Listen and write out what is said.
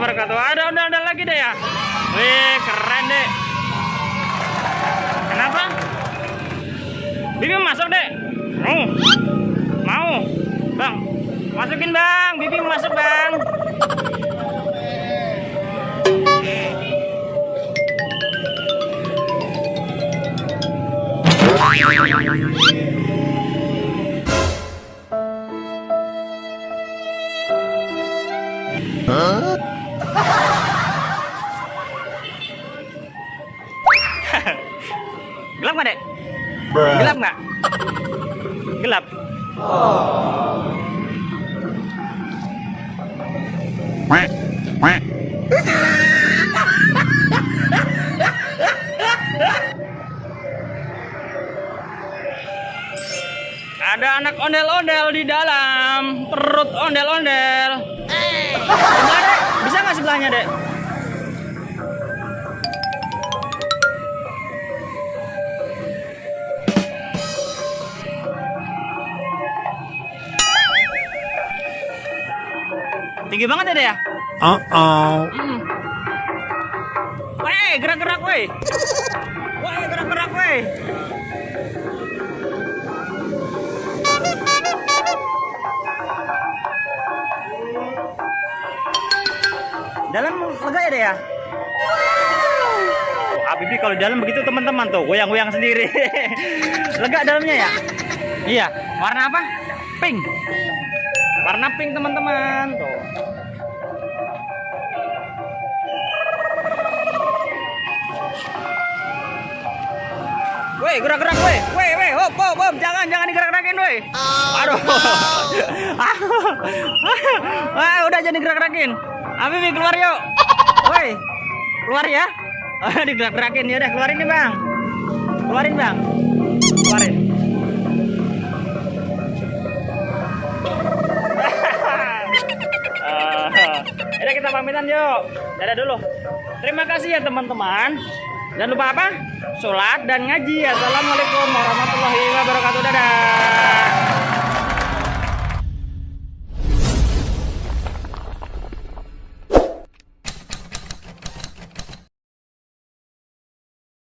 wabarakatuh. Ada ondel-ondel lagi deh ya. Wih, keren deh. Kenapa? Bibi masuk deh. Mau. Bang, masukin bang. Bibi masuk bang. Gelap nggak dek? Gelap nggak? Gelap. Ada anak ondel-ondel di dalam perut ondel-ondel. Sebelah dek, bisa nggak sebelahnya dek? Tinggi banget ya dek ya? Weh, gerak-gerak weh. Weh, gerak-gerak weh. Dalam lega ya deh ya. Habibi kalau dalam begitu teman-teman tuh goyang-goyang sendiri. Lega dalamnya ya. Iya. Warna apa? Pink. Warna pink teman-teman tuh. Weh, gerak-gerak weh. Weh, hop, jangan digerak-gerakin weh. Aduh. Udah jadi gerak-gerakin. Habibi keluar yuk. Woi, keluar ya. Digerak-gerakin ya udah keluarin nih bang. Keluarin bang. Keluarin. Udah kita pamitan yuk. Dadah dulu. Terima kasih ya teman-teman. Jangan lupa apa? Sholat dan ngaji. Assalamualaikum warahmatullahi wabarakatuh. Dadah.